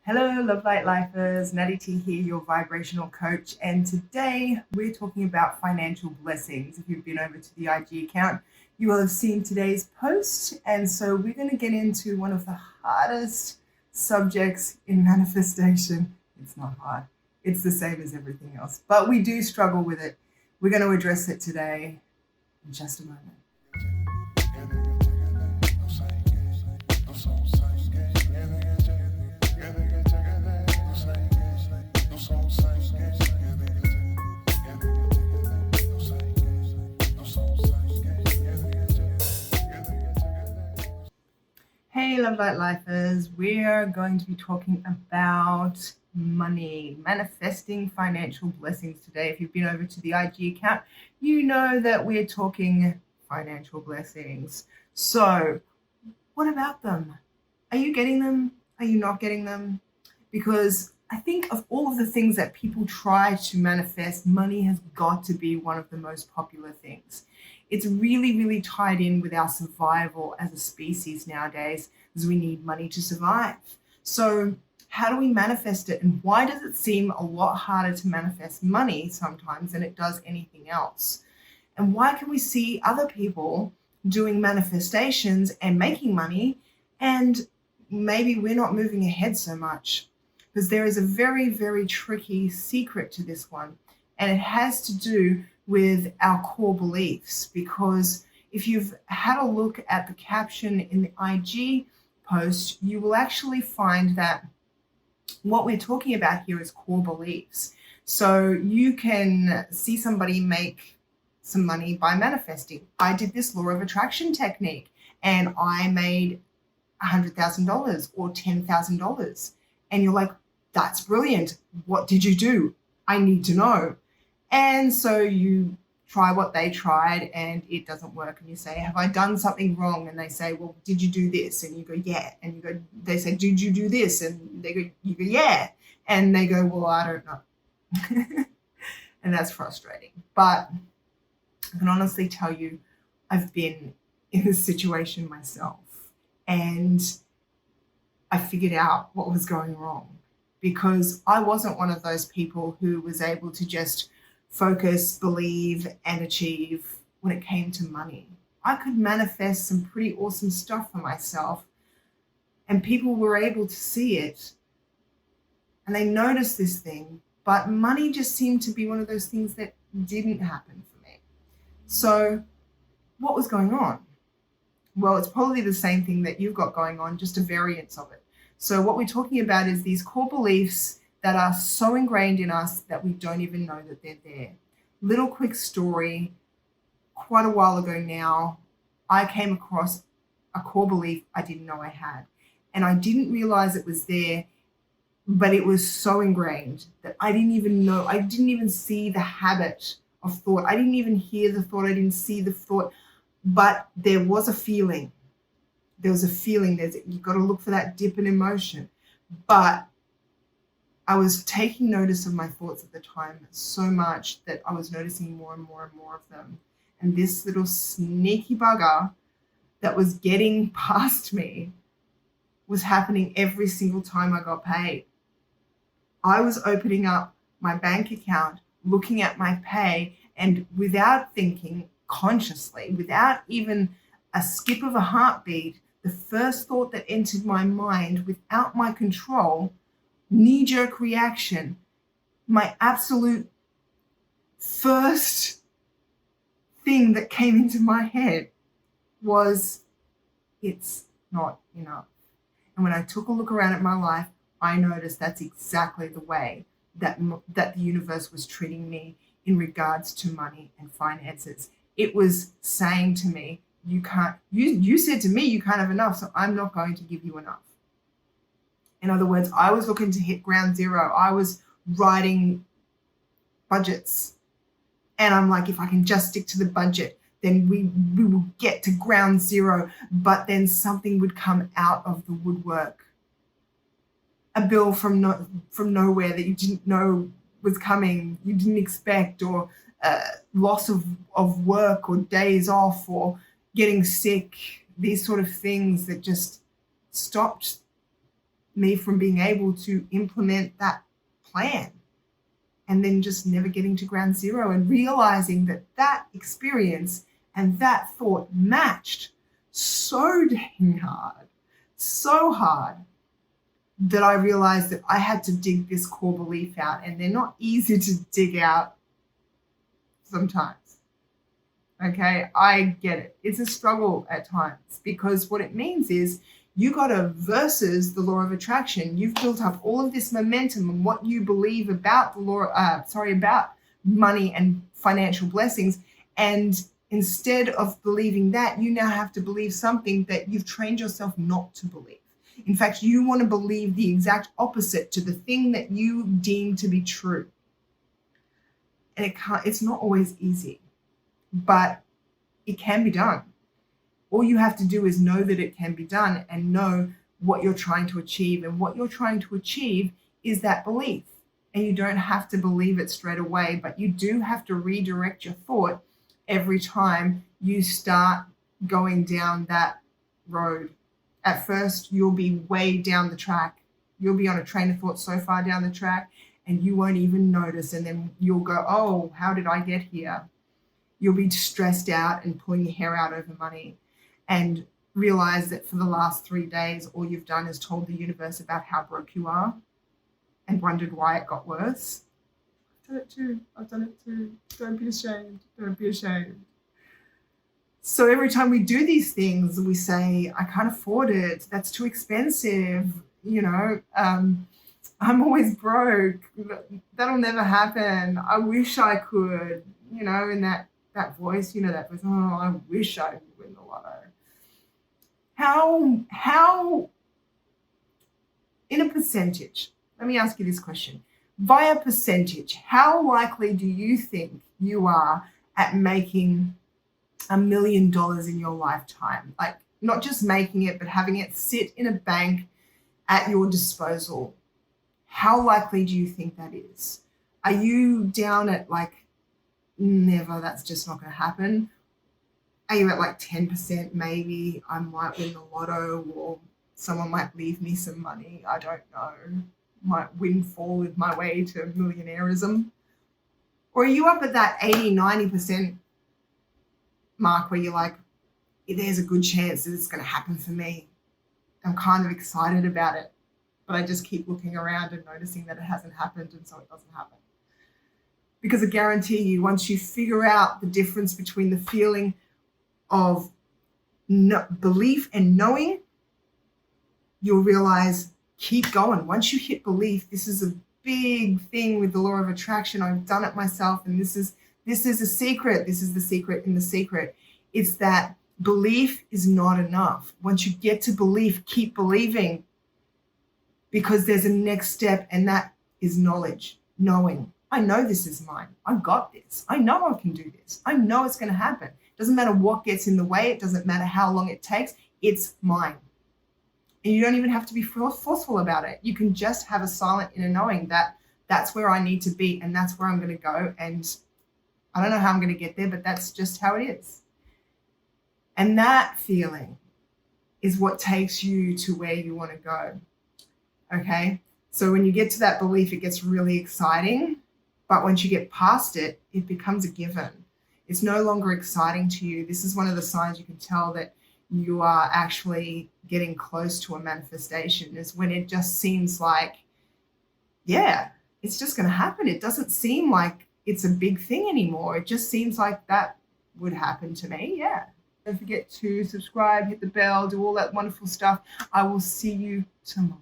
Hello, Love Light Lifers. Natty T here, your vibrational coach. And today we're talking about financial blessings. If you've been over to the IG account, you will have seen today's post. And so we're going to get into one of the hardest subjects in manifestation. It's not hard, it's the same as everything else, but we do struggle with it. We're going to address it today in just a moment. Hey, Love Light Lifers, we are going to be talking about money, manifesting financial blessings today. If you've been over to the IG account, you know that we're talking financial blessings. So, what about them? Are you getting them? Are you not getting them? Because I think of all of the things that people try to manifest, money has got to be one of the most popular things. It's really, really tied in with our survival as a species nowadays, as we need money to survive. So how do we manifest it? And why does it seem a lot harder to manifest money sometimes than it does anything else? And why can we see other people doing manifestations and making money, and maybe we're not moving ahead so much? Because there is a very, very tricky secret to this one. And it has to do with our core beliefs, because if you've had a look at the caption in the IG post, you will actually find that what we're talking about here is core beliefs. So you can see somebody make some money by manifesting. I did this law of attraction technique and I made $100,000 or $10,000. And you're like, that's brilliant. What did you do? I need to know. And so you try what they tried and it doesn't work. And you say, have I done something wrong? And they say, well, did you do this? And you go, yeah. And you go, they say, did you do this? And they go, you go, yeah. And they go, well, I don't know. And that's frustrating. But I can honestly tell you, I've been in this situation myself and I figured out what was going wrong, because I wasn't one of those people who was able to just focus, believe, and achieve when it came to money. I could manifest some pretty awesome stuff for myself, and people were able to see it, and they noticed this thing, but money just seemed to be one of those things that didn't happen for me. So what was going on? Well, it's probably the same thing that you've got going on, just a variance of it. So what we're talking about is these core beliefs that are so ingrained in us that we don't even know that they're there. Little quick story. Quite a while ago now, I came across a core belief I didn't know I had. And I didn't realize it was there, but it was so ingrained that I didn't even know. I didn't even see the habit of thought. I didn't even hear the thought. I didn't see the thought. But there was a feeling. There was a feeling. You've got to look for that dip in emotion. But I was taking notice of my thoughts at the time so much that I was noticing more and more and more of them. And this little sneaky bugger that was getting past me was happening every single time I got paid. I was opening up my bank account, looking at my pay, and without thinking consciously, without even a skip of a heartbeat, the first thought that entered my mind without my control, knee-jerk reaction, my absolute first thing that came into my head was, it's not enough. And when I took a look around at my life, I noticed that's exactly the way that the universe was treating me in regards to money and finances. It was saying to me, you said to me you can't have enough, so I'm not going to give you enough. In other words, I was looking to hit ground zero. I was writing budgets. And I'm like, if I can just stick to the budget, then we will get to ground zero. But then something would come out of the woodwork. A bill from nowhere that you didn't know was coming, you didn't expect, or loss of work or days off or getting sick, these sort of things that just stopped me from being able to implement that plan, and then just never getting to ground zero and realizing that that experience and that thought matched so dang hard, so hard, that I realized that I had to dig this core belief out, and they're not easy to dig out sometimes. Okay, I get it. It's a struggle at times, because what it means is you got to versus the law of attraction. You've built up all of this momentum and what you believe about the law, about money and financial blessings. And instead of believing that, you now have to believe something that you've trained yourself not to believe. In fact, you want to believe the exact opposite to the thing that you deem to be true. And it's not always easy, but it can be done. All you have to do is know that it can be done and know what you're trying to achieve. And what you're trying to achieve is that belief. And you don't have to believe it straight away, but you do have to redirect your thought every time you start going down that road. At first, you'll be way down the track. You'll be on a train of thought so far down the track, and you won't even notice. And then you'll go, oh, how did I get here? You'll be stressed out and pulling your hair out over money, and realize that for the last 3 days, all you've done is told the universe about how broke you are and wondered why it got worse. I've done it too. Don't be ashamed. Don't be ashamed. So every time we do these things, we say, I can't afford it. That's too expensive. I'm always broke. That'll never happen. I wish I could, in that voice, that voice, oh, I wish I could win the lotto. How, in a percentage, let me ask you this question. Via percentage, how likely do you think you are at making $1 million in your lifetime? Like, not just making it, but having it sit in a bank at your disposal. How likely do you think that is? Are you down at like, never, that's just not going to happen? Are you at like 10%? Maybe I might win the lotto, or someone might leave me some money. I don't know. Might windfall with my way to millionaireism. Or are you up at that 80-90% mark where you're like, there's a good chance that it's going to happen for me. I'm kind of excited about it, but I just keep looking around and noticing that it hasn't happened, and so it doesn't happen. Because I guarantee you, once you figure out the difference between the feeling of belief and knowing, you'll realize, keep going. Once you hit belief, this is a big thing with the law of attraction. I've done it myself, and this is a secret. This is the secret in the secret. It's that belief is not enough. Once you get to belief, keep believing, because there's a next step, and that is knowledge, knowing. I know this is mine. I've got this. I know I can do this. I know it's going to happen. It doesn't matter what gets in the way. It doesn't matter how long it takes. It's mine. And you don't even have to be forceful about it. You can just have a silent inner knowing that that's where I need to be, and that's where I'm going to go. And I don't know how I'm going to get there, but that's just how it is. And that feeling is what takes you to where you want to go. Okay? So when you get to that belief, it gets really exciting. But once you get past it, it becomes a given. It's no longer exciting to you. This is one of the signs you can tell that you are actually getting close to a manifestation, is when it just seems like, yeah, it's just going to happen. It doesn't seem like it's a big thing anymore. It just seems like that would happen to me. Yeah. Don't forget to subscribe, hit the bell, do all that wonderful stuff. I will see you tomorrow.